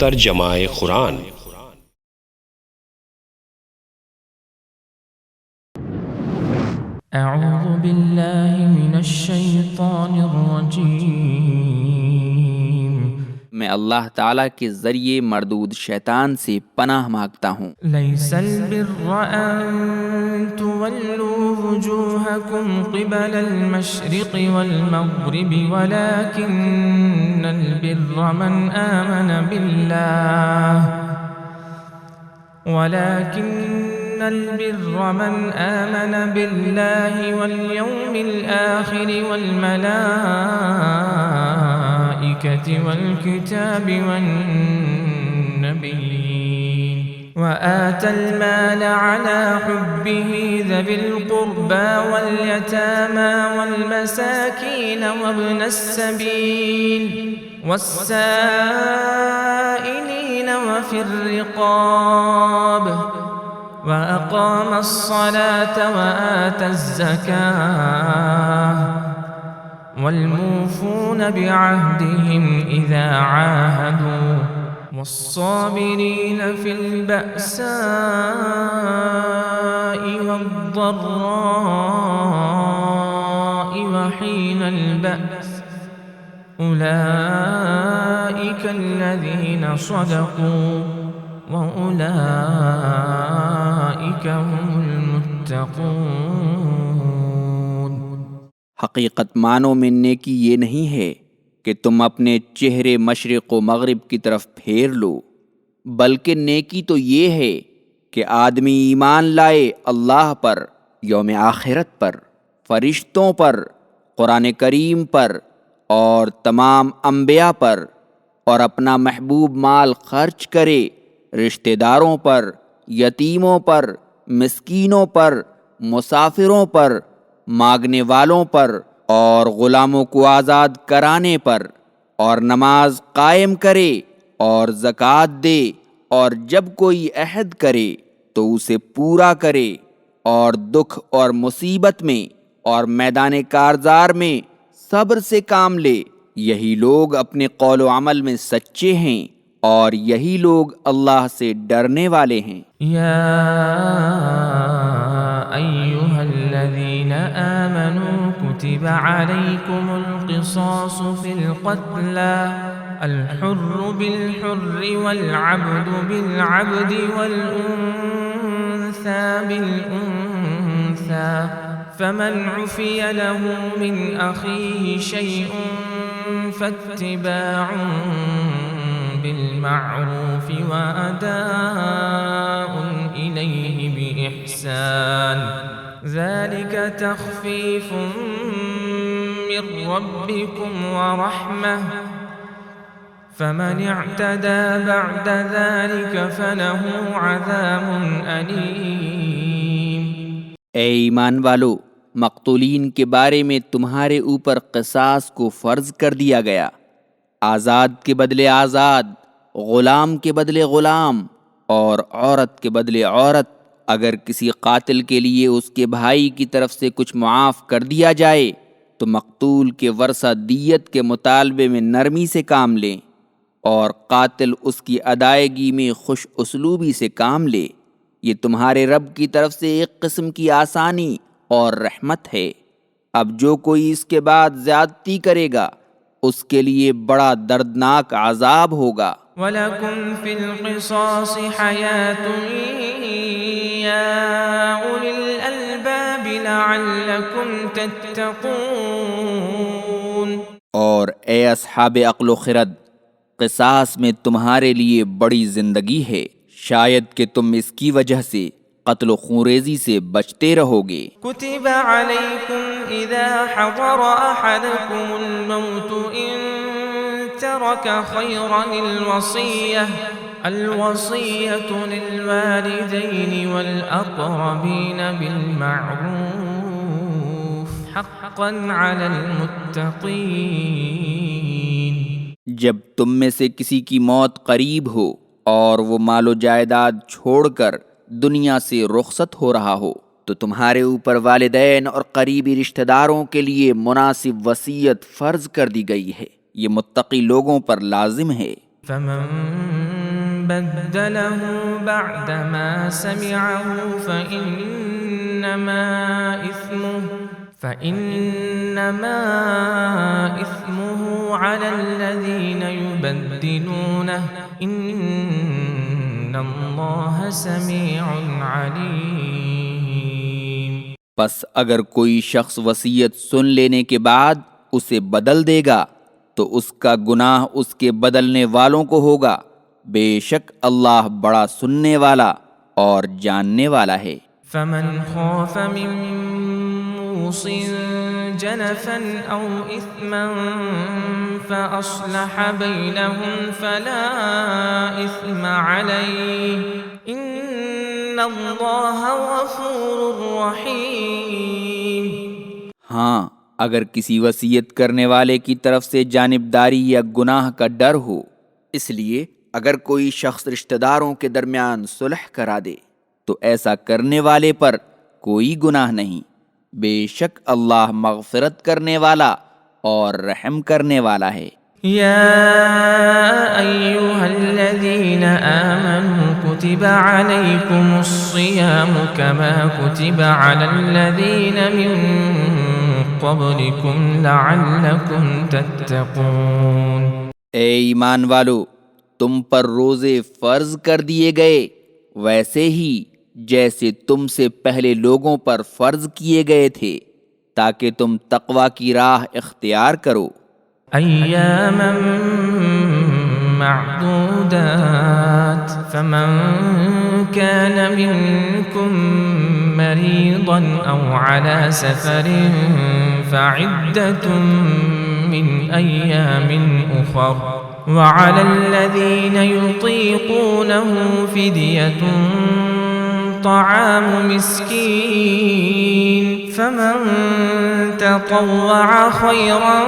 ترجمہ قرآن۔ اعوذ باللہ من الشیطان الرجیم، میں اللہ تعالیٰ کے ذریعے مردود شیطان سے پناہ مانگتا ہوں۔ لیس البر ان تولوا وجوہکم قبل المشرق والمغرب ولكن البر من آمن بالله واليوم الآخر والملائكة والكتاب والنبيين وآتى المال على حبه ذوي القربى واليتامى والمساكين وابن السبيل والسائلين وفي الرقاب وأقام الصلاة وآتى الزكاة والموفون بعهدهم إذا عاهدوا والصابرين في البأساء والضراء وحين البأس أولئك الذين صدقوا وَأُولَئِكَ هُمُ الْمُتَّقُونَ۔ حقیقت معنوں میں نیکی یہ نہیں ہے کہ تم اپنے چہرے مشرق و مغرب کی طرف پھیر لو، بلکہ نیکی تو یہ ہے کہ آدمی ایمان لائے اللہ پر، یوم آخرت پر، فرشتوں پر، قرآن کریم پر اور تمام انبیاء پر، اور اپنا محبوب مال خرچ کرے رشتہ داروں پر، یتیموں پر، مسکینوں پر، مسافروں پر، مانگنے والوں پر اور غلاموں کو آزاد کرانے پر، اور نماز قائم کرے اور زکوٰۃ دے، اور جب کوئی عہد کرے تو اسے پورا کرے، اور دکھ اور مصیبت میں اور میدان کارزار میں صبر سے کام لے۔ یہی لوگ اپنے قول و عمل میں سچے ہیں اور یہی لوگ اللہ سے ڈرنے والے ہیں۔ یا ایہا الذین آمنوا کتب علیکم القصاص فی القتلى الحر بالحر والعبد بالعبد والأنثى بالأنثى فمن عفی له من أخیه شیء فاتباع بالمعروف وأداء إليه بإحسان ذلك تخفيف من ربكم ورحمة فمن اعتدى بعد ذلك فله عذاب أليم۔ اے ایمان والو، مقتولین کے بارے میں تمہارے اوپر قصاص کو فرض کر دیا گیا، آزاد کے بدلے آزاد، غلام کے بدلے غلام اور عورت کے بدلے عورت۔ اگر کسی قاتل کے لیے اس کے بھائی کی طرف سے کچھ معاف کر دیا جائے تو مقتول کے ورثہ دیت کے مطالبے میں نرمی سے کام لیں، اور قاتل اس کی ادائیگی میں خوش اسلوبی سے کام لے۔ یہ تمہارے رب کی طرف سے ایک قسم کی آسانی اور رحمت ہے۔ اب جو کوئی اس کے بعد زیادتی کرے گا اس کے لیے بڑا دردناک عذاب ہوگا۔ وَلَكُمْ فِي الْقِصَاصِ حَيَاةٌ يَا أُولِي الْأَلْبَابِ لَعَلَّكُمْ تَتَّقُونَ۔ اور اے اصحاب عقل و خرد، قصاص میں تمہارے لیے بڑی زندگی ہے، شاید کہ تم اس کی وجہ سے قتل و خونریزی سے بچتے رہو گے۔ کتب علیکم اذا حضر احدکم الموت ان ترک خیرا الوصیۃ للوالدین والاقربین بالمعروف حقا علی المتقین۔ جب تم میں سے کسی کی موت قریب ہو اور وہ مال و جائیداد چھوڑ کر دنیا سے رخصت ہو رہا ہو تو تمہارے اوپر والدین اور قریبی رشتہ داروں کے لیے مناسب وصیت فرض کر دی گئی ہے، یہ متقی لوگوں پر لازم ہے۔ فمن بدله بعدما سمعه فإنما إثمه على الذين يبدلونه إن الله سميع عليم۔ پس اگر کوئی شخص وصیت سن لینے کے بعد اسے بدل دے گا تو اس کا گناہ اس کے بدلنے والوں کو ہوگا، بے شک اللہ بڑا سننے والا اور جاننے والا ہے۔ فمن خاف من موص جنفا أو إثما فأصلح بينهم فلا إثم عليه إن الله غفور رحيم۔ ہاں، اگر کسی وصیت کرنے والے کی طرف سے جانبداری یا گناہ کا ڈر ہو، اس لیے اگر کوئی شخص رشتہ داروں کے درمیان صلح کرا دے تو ایسا کرنے والے پر کوئی گناہ نہیں، بے شک اللہ مغفرت کرنے والا اور رحم کرنے والا ہے۔ يا أيها الذين آمنوا كتب عليكم الصيام كما كتب على الذين من قبلكم لعلكم تتقون۔ اے ایمان والو، تم پر روزے فرض کر دیے گئے ویسے ہی جیسے تم سے پہلے لوگوں پر فرض کیے گئے تھے تاکہ تم تقوی کی راہ اختیار کرو۔ أياما معدودات فمن كان منكم مريضا أو على سفر فعدة من أيام أخر وعلى الذين يطيقونه فدية طعام مسكين فمن تطوع خيرا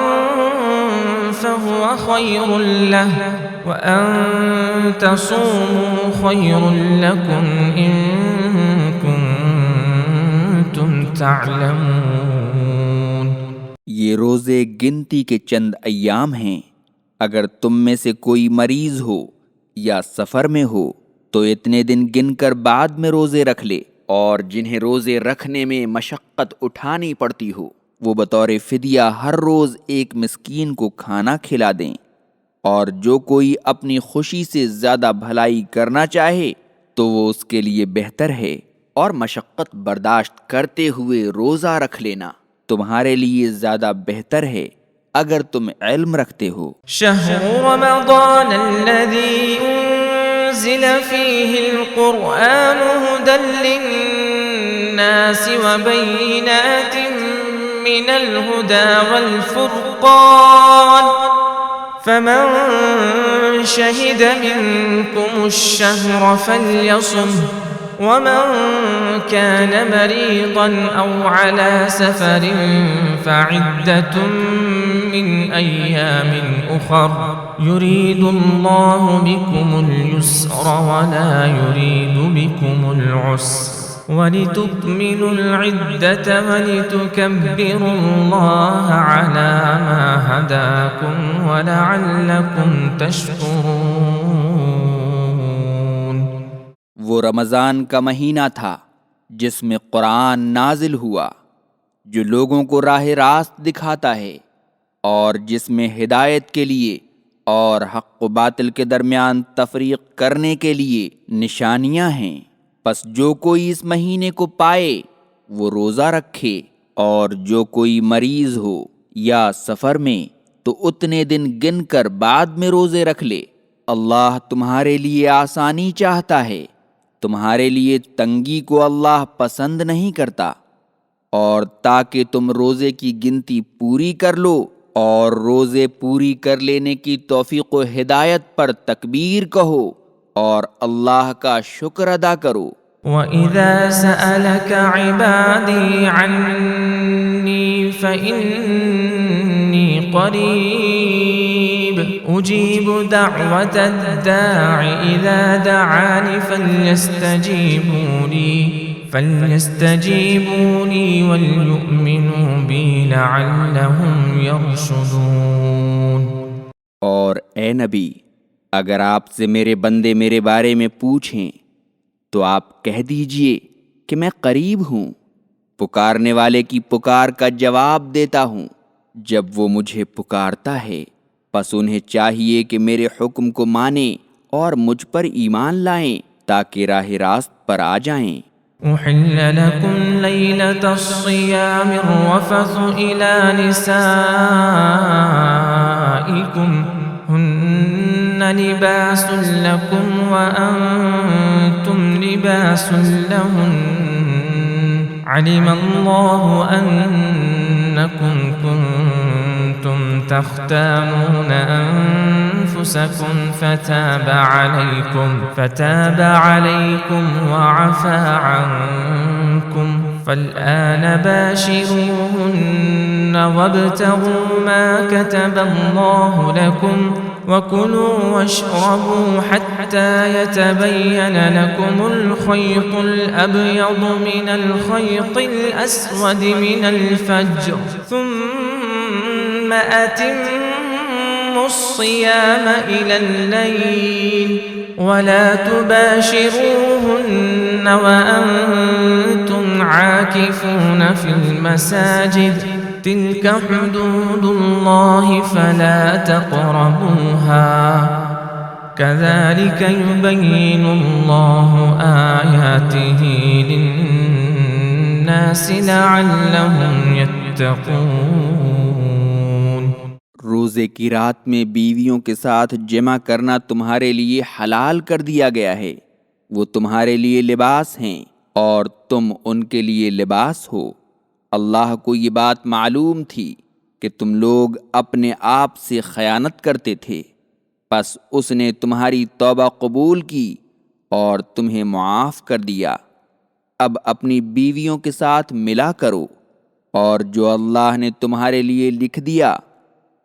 فهو خير له وأن تصوموا خير لكم إن كنتم تعلمون۔ یہ روزے گنتی کے چند ایام ہیں، اگر تم میں سے کوئی مریض ہو یا سفر میں ہو تو اتنے دن گن کر بعد میں روزے رکھ لے، اور جنہیں روزے رکھنے میں مشقت اٹھانی پڑتی ہو وہ بطور فدیہ ہر روز ایک مسکین کو کھانا کھلا دیں، اور جو کوئی اپنی خوشی سے زیادہ بھلائی کرنا چاہے تو وہ اس کے لیے بہتر ہے، اور مشقت برداشت کرتے ہوئے روزہ رکھ لینا تمہارے لیے زیادہ بہتر ہے اگر تم علم رکھتے ہو۔ شهر رمضان الذي أنزل فيه القرآن هدى للناس وبينات من الهدى والفرقان فمن شهد منكم الشهر فليصمه ومن كان مريضا أو على سفر فعدة من أيام أخر يريد الله بكم اليسر ولا يريد بكم العسر ولتكملوا العدة ولتكبروا الله على ما هداكم ولعلكم تشكرون۔ وہ رمضان کا مہینہ تھا جس میں قرآن نازل ہوا، جو لوگوں کو راہ راست دکھاتا ہے اور جس میں ہدایت کے لیے اور حق و باطل کے درمیان تفریق کرنے کے لیے نشانیاں ہیں۔ پس جو کوئی اس مہینے کو پائے وہ روزہ رکھے، اور جو کوئی مریض ہو یا سفر میں تو اتنے دن گن کر بعد میں روزے رکھ لے۔ اللہ تمہارے لیے آسانی چاہتا ہے، تمہارے لیے تنگی کو اللہ پسند نہیں کرتا، اور تاکہ تم روزے کی گنتی پوری کر لو اور روزے پوری کر لینے کی توفیق و ہدایت پر تکبیر کہو اور اللہ کا شکر ادا کرو۔ وَإِذَا سَأَلَكَ عِبَادِي عَنِّي فَإِنِّي قَرِيبٌ أُجِيبُ دَعْوَةَ الدَّاعِ إِذَا دَعَانِ فَلْيَسْتَجِيبُوا لِي وَلْيُؤْمِنُوا بِي لَعَلَّهُمْ يَرْشُدُونَ۔ اور اے نبی، اگر آپ سے میرے بندے میرے بارے میں پوچھیں تو آپ کہہ دیجئے کہ میں قریب ہوں، پکارنے والے کی پکار کا جواب دیتا ہوں جب وہ مجھے پکارتا ہے۔ پس انہیں چاہیے کہ میرے حکم کو مانیں اور مجھ پر ایمان لائیں تاکہ راہ راست پر آ جائیں۔ أحل لكم ليلة الصيام الرفث إلى نسائكم هن لباس لكم وأنتم لباس لهن علم الله أنكم كنتم تختانون أنفسكم فتاب عليكم وعفى عنكم فالآن باشروهن وابتغوا ما كتب الله لكم وكلوا واشربوا حتى يتبين لكم الخيط الأبيض من الخيط الأسود من الفجر ثم أتموا الصيام إلى الليل ولا تباشروهن وأنتم عاكفون في المساجد تلك حدود الله فلا تقربوها كذلك يبين الله آياته للناس لعلهم يتقون۔ روزے کی رات میں بیویوں کے ساتھ جمع کرنا تمہارے لیے حلال کر دیا گیا ہے، وہ تمہارے لیے لباس ہیں اور تم ان کے لیے لباس ہو۔ اللہ کو یہ بات معلوم تھی کہ تم لوگ اپنے آپ سے خیانت کرتے تھے، پس اس نے تمہاری توبہ قبول کی اور تمہیں معاف کر دیا۔ اب اپنی بیویوں کے ساتھ ملا کرو اور جو اللہ نے تمہارے لیے لکھ دیا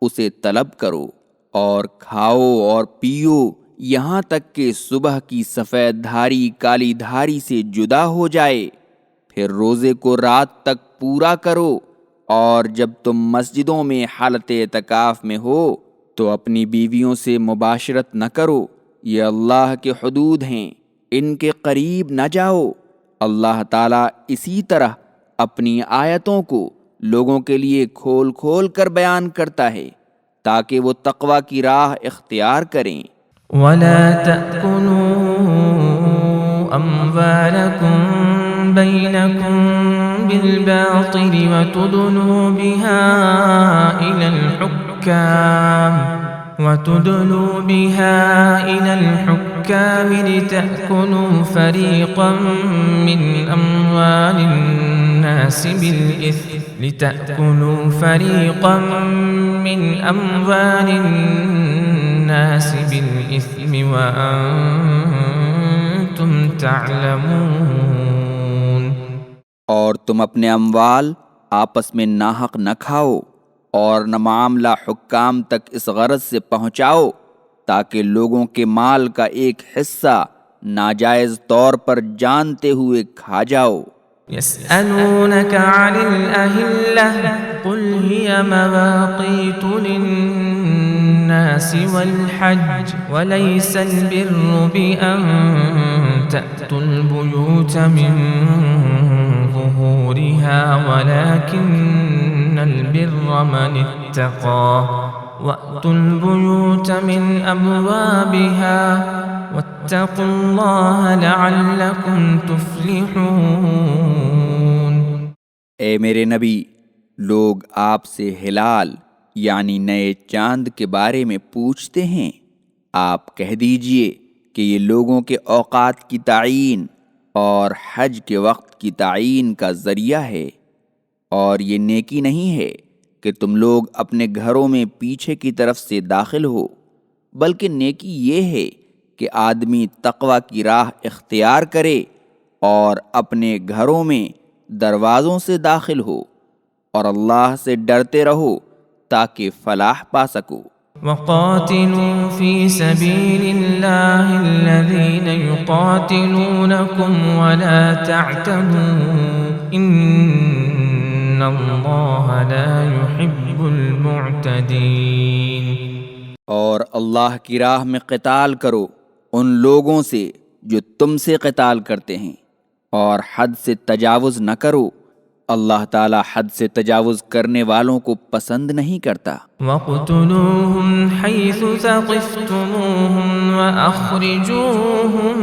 اسے طلب کرو اور کھاؤ اور پیو یہاں تک کہ صبح کی سفید دھاری کالی دھاری سے جدا ہو جائے، پھر روزے کو رات تک پورا کرو، اور جب تم مسجدوں میں حالت اعتکاف میں ہو تو اپنی بیویوں سے مباشرت نہ کرو، یہ اللہ کے حدود ہیں، ان کے قریب نہ جاؤ۔ اللہ تعالیٰ اسی طرح اپنی آیتوں کو لوگوں کے لیے کھول کھول کر بیان کرتا ہے تاکہ وہ تقوی کی راہ اختیار کریں۔ ولا تأكلوا أموالكم بينكم بالباطل وتدلوا بها إلى الحكام لتأكلوا فريقا من أموال الناس بالإثم وأنتم تعلمون۔ اور تم اپنے اموال آپس میں ناحق نہ کھاؤ اور نہ معاملہ حکام تک اس غرض سے پہنچاؤ تاکہ لوگوں کے مال کا ایک حصہ ناجائز طور پر جانتے ہوئے کھا جاؤ۔ يسألونك عن الأهلة قل هي مواقيت للناس والحج وليس البر بأن تأتوا البيوت من ظهورها ولكن البر من اتقى وأتوا البيوت من أبوابها واتقوا الله لعلكم تفلحون۔ اے میرے نبی، لوگ آپ سے ہلال یعنی نئے چاند کے بارے میں پوچھتے ہیں، آپ کہہ دیجئے کہ یہ لوگوں کے اوقات کی تعین اور حج کے وقت کی تعین کا ذریعہ ہے، اور یہ نیکی نہیں ہے کہ تم لوگ اپنے گھروں میں پیچھے کی طرف سے داخل ہو، بلکہ نیکی یہ ہے کہ آدمی تقوی کی راہ اختیار کرے اور اپنے گھروں میں دروازوں سے داخل ہو، اور اللہ سے ڈرتے رہو تاکہ فلاح پا سکو۔ وقاتلوا في سبيل الله الذين يقاتلونكم ولا تعتدوا إن الله لا يحب المعتدين۔ اور اللہ کی راہ میں قتال کرو ان لوگوں سے جو تم سے قتال کرتے ہیں، اور حد سے تجاوز نہ کرو، اللہ تعالی حد سے تجاوز کرنے والوں کو پسند نہیں کرتا۔ وَاقْتُلُوهُمْ حَيْثُ ثَقِفْتُمُوهُمْ وَأَخْرِجُوهُمْ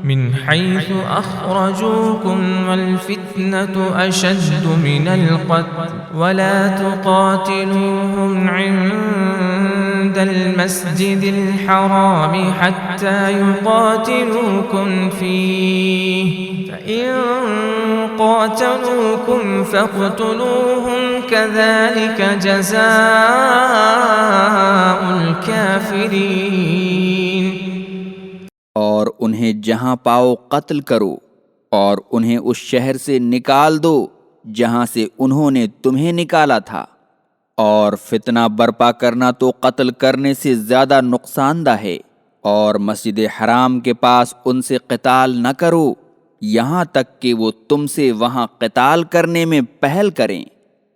من حيث أخرجوكم والفتنة أشد من القتل ولا تقاتلوهم عند المسجد الحرام حتى يقاتلوكم فيه فإن قاتلوكم فاقتلوهم كذلك جزاء الكافرين۔ اور انہیں جہاں پاؤ قتل کرو، اور انہیں اس شہر سے نکال دو جہاں سے انہوں نے تمہیں نکالا تھا، اور فتنہ برپا کرنا تو قتل کرنے سے زیادہ نقصان دہ ہے، اور مسجد حرام کے پاس ان سے قتال نہ کرو یہاں تک کہ وہ تم سے وہاں قتال کرنے میں پہل کریں،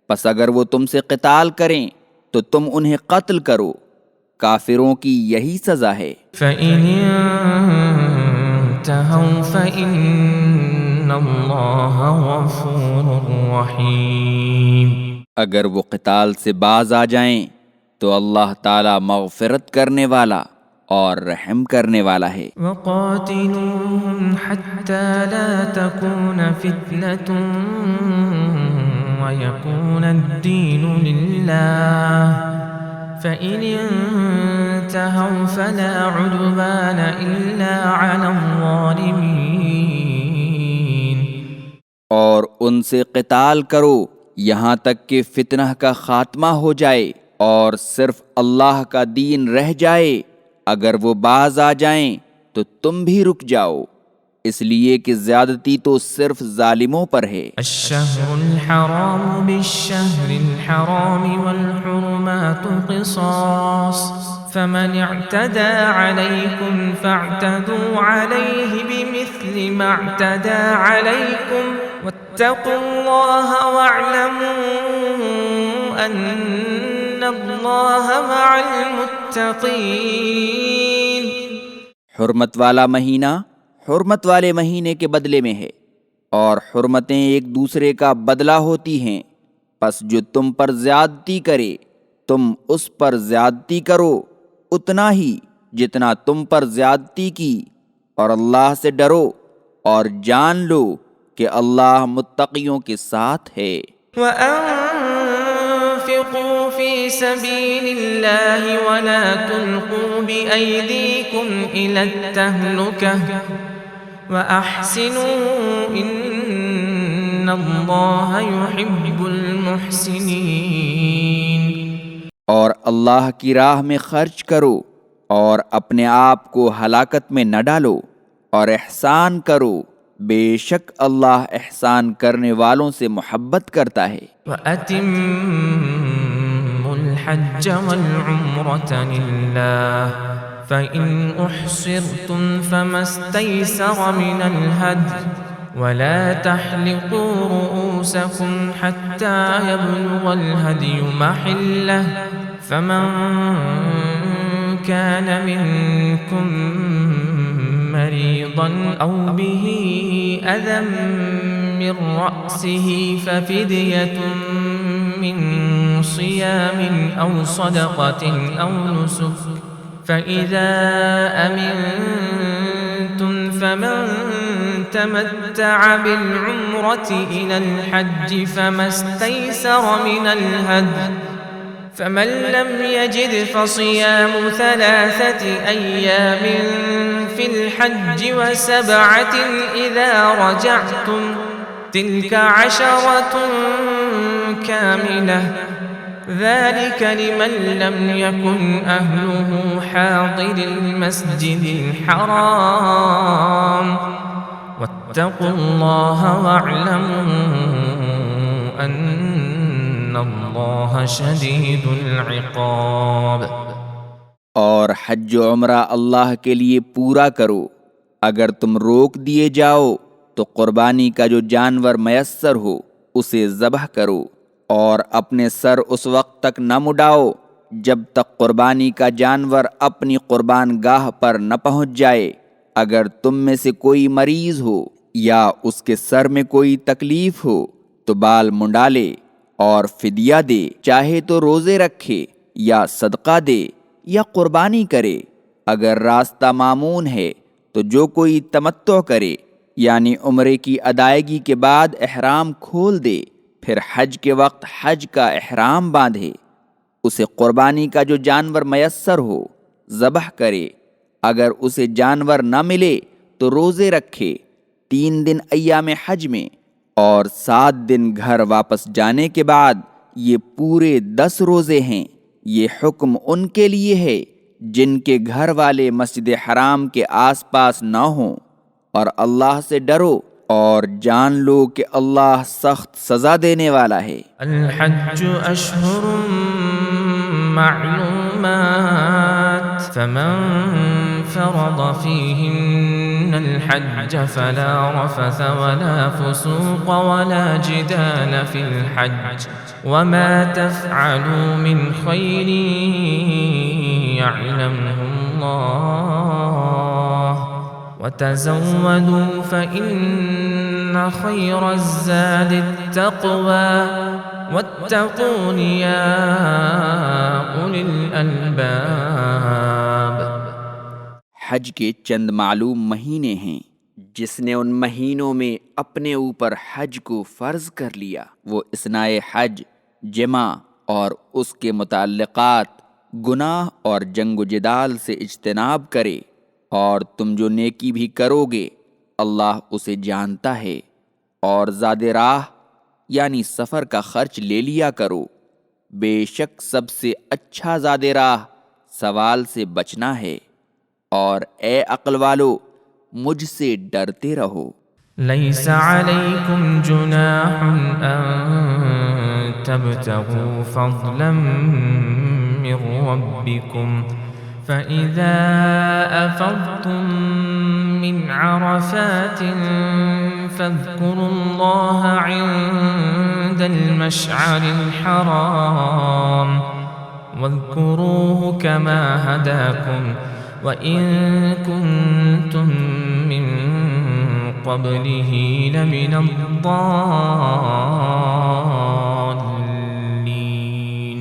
پس اگر وہ تم سے قتال کریں تو تم انہیں قتل کرو، کافروں کی یہی سزا ہے۔ فَإِنِ انتهوا فَإِنَّ اللَّهَ غَفُورٌ رَّحِيمٌ۔ اگر وہ قتال سے باز آ جائیں تو اللہ تعالی مغفرت کرنے والا اور رحم کرنے والا ہے۔ وَقَاتِلُوهُمْ حَتَّى لَا تَكُونَ فِتْنَةٌ وَيَكُونَ الدِّينُ لِلَّهِ فَإِنِ انتهوا فَلَا عُدْوَانَ إِلَّا عَلَى الظَّالِمِينَ۔ اور ان سے قتال کرو یہاں تک کہ فتنہ کا خاتمہ ہو جائے اور صرف اللہ کا دین رہ جائے، اگر وہ باز آ جائیں تو تم بھی رک جاؤ، اس لیے کہ زیادتی تو صرف ظالموں پر ہے۔ الشهر الحرام بالشهر الحرام والحرمات قصاص فمن اعتدى عليكم فاعتدوا عليه بمثل ما اعتدى عليكم واتقوا الله واعلموا أن الله مع المتقين۔ حرمت والا مہینہ حرمت والے مہینے کے بدلے میں ہے، اور حرمتیں ایک دوسرے کا بدلہ ہوتی ہیں، پس جو تم پر زیادتی کرے تم اس پر زیادتی کرو اتنا ہی جتنا تم پر زیادتی کی، اور اللہ سے ڈرو اور جان لو کہ اللہ متقیوں کے ساتھ ہے۔ وَأَنفِقُوا فِي سَبِيلِ اللَّهِ وَلَا تُلْقُوا بِأَيْدِيكُمْ إِلَى التَّهْلُكَةِ وَأَحْسِنُوا إِنَّ اللَّهَ يُحِبُّ الْمُحْسِنِينَ۔ اور اللہ کی راہ میں خرچ کرو اور اپنے آپ کو ہلاکت میں نہ ڈالو، اور احسان کرو، بے شک اللہ احسان کرنے والوں سے محبت کرتا ہے۔ وَأَتِمُّوا الْحَجَّ وَالْعُمْرَةَ لِلَّهِ فَإِنْ أُحْصِرْتُمْ فَمَا اسْتَيْسَرَ مِنَ الْهَدْيِ وَلَا تَحْلِقُوا رُؤُوسَكُمْ حَتَّى يَبْلُغَ الْهَدْيُ مَحِلَّهُ فَمَنْ كَانَ مِنْكُمْ مريضا أو به أذى من رأسه ففدية من صيام أو صدقة أو نسك فإذا أمنتم فمن تمتع بالعمرة إلى الحج فما استيسر من الهدي فمن لم يجد فصيام 3 أيام في الحج و7 إذا رجعتم تلك 10 كاملة ذلك لمن لم يكن أهله حاضر المسجد الحرام واتقوا الله واعلموا أن الله شديد العقاب۔ اور حج و عمرہ اللہ کے لیے پورا کرو، اگر تم روک دیے جاؤ تو قربانی کا جو جانور میسر ہو اسے ذبح کرو، اور اپنے سر اس وقت تک نہ مڈاؤ جب تک قربانی کا جانور اپنی قربان گاہ پر نہ پہنچ جائے۔ اگر تم میں سے کوئی مریض ہو یا اس کے سر میں کوئی تکلیف ہو تو بال منڈا لے اور فدیہ دے، چاہے تو روزے رکھے یا صدقہ دے یا قربانی کرے۔ اگر راستہ مامون ہے تو جو کوئی تمتع کرے یعنی عمرے کی ادائیگی کے بعد احرام کھول دے، پھر حج کے وقت حج کا احرام باندھے، اسے قربانی کا جو جانور میسر ہو ذبح کرے۔ اگر اسے جانور نہ ملے تو روزے رکھے 3 دن ایام حج میں اور 7 دن گھر واپس جانے کے بعد، یہ پورے 10 روزے ہیں۔ یہ حکم ان کے لیے ہے جن کے گھر والے مسجد حرام کے آس پاس نہ ہوں، اور اللہ سے ڈرو اور جان لو کہ اللہ سخت سزا دینے والا ہے۔ الحج اشہر معلومات فمن فرض فيهن الحج فلا رفث ولا فسوق ولا جدال في الحج وما تفعلوا من خير يعلمه الله وتزودوا فإن خير الزاد التقوى واتقون يا أولي الألباب۔ حج کے چند معلوم مہینے ہیں، جس نے ان مہینوں میں اپنے اوپر حج کو فرض کر لیا، وہ اثناء حج جمع اور اس کے متعلقات گناہ اور جنگ و جدال سے اجتناب کرے، اور تم جو نیکی بھی کرو گے اللہ اسے جانتا ہے، اور زاد راہ یعنی سفر کا خرچ لے لیا کرو۔ بے شک سب سے اچھا زاد راہ سوال سے بچنا ہے، اور اے عقل والو مجھ سے ڈرتے رہو۔ ليس عليكم جناح أن تبتغوا فضلا من ربكم فإذا أفضتم من عرفات فاذكروا الله عند المشعر الحرام واذكروه كما هداكم وإن كنتم من قبله لمن الضالين۔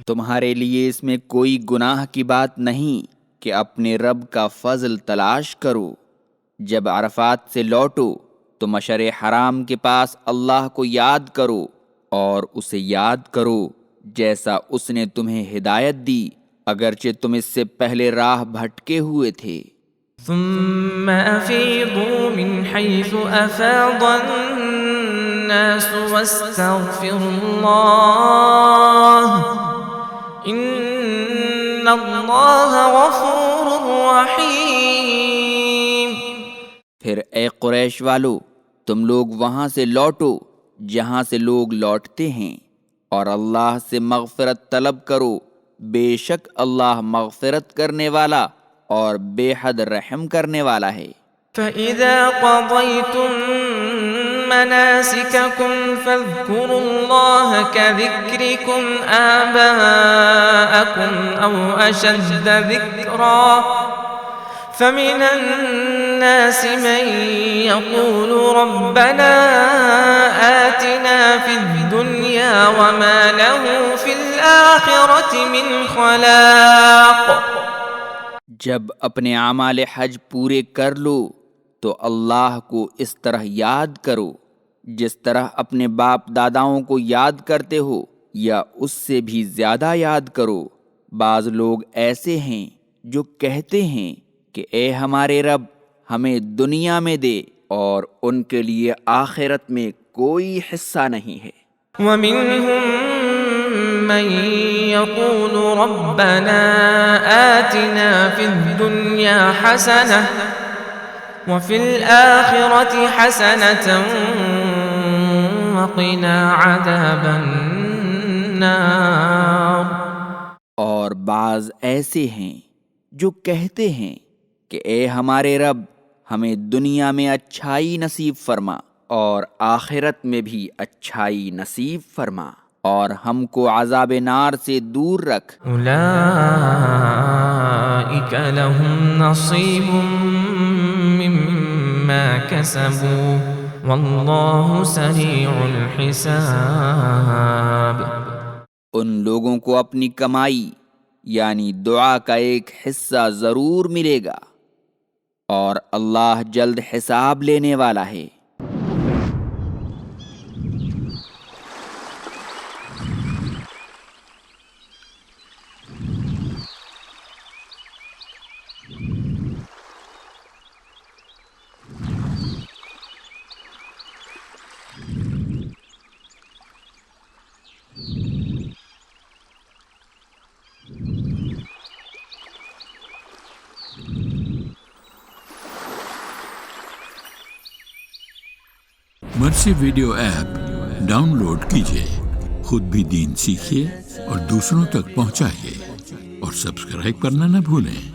تمہارے لیے اس میں کوئی گناہ کی بات نہیں کہ اپنے رب کا فضل تلاش کرو۔ جب عرفات سے لوٹو تو مشعر حرام کے پاس اللہ کو یاد کرو اور اسے یاد کرو جیسا اس نے تمہیں ہدایت دی، اگرچہ تم اس سے پہلے راہ بھٹکے ہوئے تھے۔ ثم أفيضوا من حيث أفاض الناس واستغفروا الله إن الله غفور رحيم۔ پھر اے قریش والو، تم لوگ وہاں سے لوٹو جہاں سے لوگ لوٹتے ہیں، اور اللہ سے مغفرت طلب کرو، بے شک اللہ مغفرت کرنے والا اور بے حد رحم کرنے والا ہے۔ فَإِذَا قَضَيْتُم مَّنَاسِكَكُمْ فَاذْكُرُوا اللَّهَ كَذِكْرِكُمْ آبَاءَكُمْ أَوْ أَشَدَّ ذِكْرًا فَمِنَ النَّاسِ مَن يَقُولُ رَبَّنَا آتِنَا فِي الدُّنْيَا وَمَا لَهُ فِي الْآخِرَةِ مِنْ خَلَاقٍ۔ جب اپنے اعمال حج پورے کر لو تو اللہ کو اس طرح یاد کرو جس طرح اپنے باپ داداؤں کو یاد کرتے ہو، یا اس سے بھی زیادہ یاد کرو۔ بعض لوگ ایسے ہیں جو کہتے ہیں کہ اے ہمارے رب ہمیں دنیا میں دے، اور ان کے لیے آخرت میں کوئی حصہ نہیں ہے۔ وَمِنْهُمْ مَن يَقُولُ رَبَّنَا آتِنَا فِي الدُّنْيَا حَسَنَةً وَفِي الْآخِرَةِ حَسَنَةً وَقِنَا عَذَابَ النَّارِ۔ اور بعض ایسے ہیں جو کہتے ہیں کہ اے ہمارے رب ہمیں دنیا میں اچھائی نصیب فرما اور آخرت میں بھی اچھائی نصیب فرما۔ اور ہم کو عذاب نار سے دور رکھ۔ اولئک لهم نصیب مما کسبوا واللہ سریع الحساب۔ ان لوگوں کو اپنی کمائی یعنی دعا کا ایک حصہ ضرور ملے گا اور اللہ جلد حساب لینے والا ہے۔ مرسی ویڈیو ایپ ڈاؤن لوڈ کیجئے، خود بھی دین سیکھیے اور دوسروں تک پہنچائیے، اور سبسکرائب کرنا نہ بھولیں۔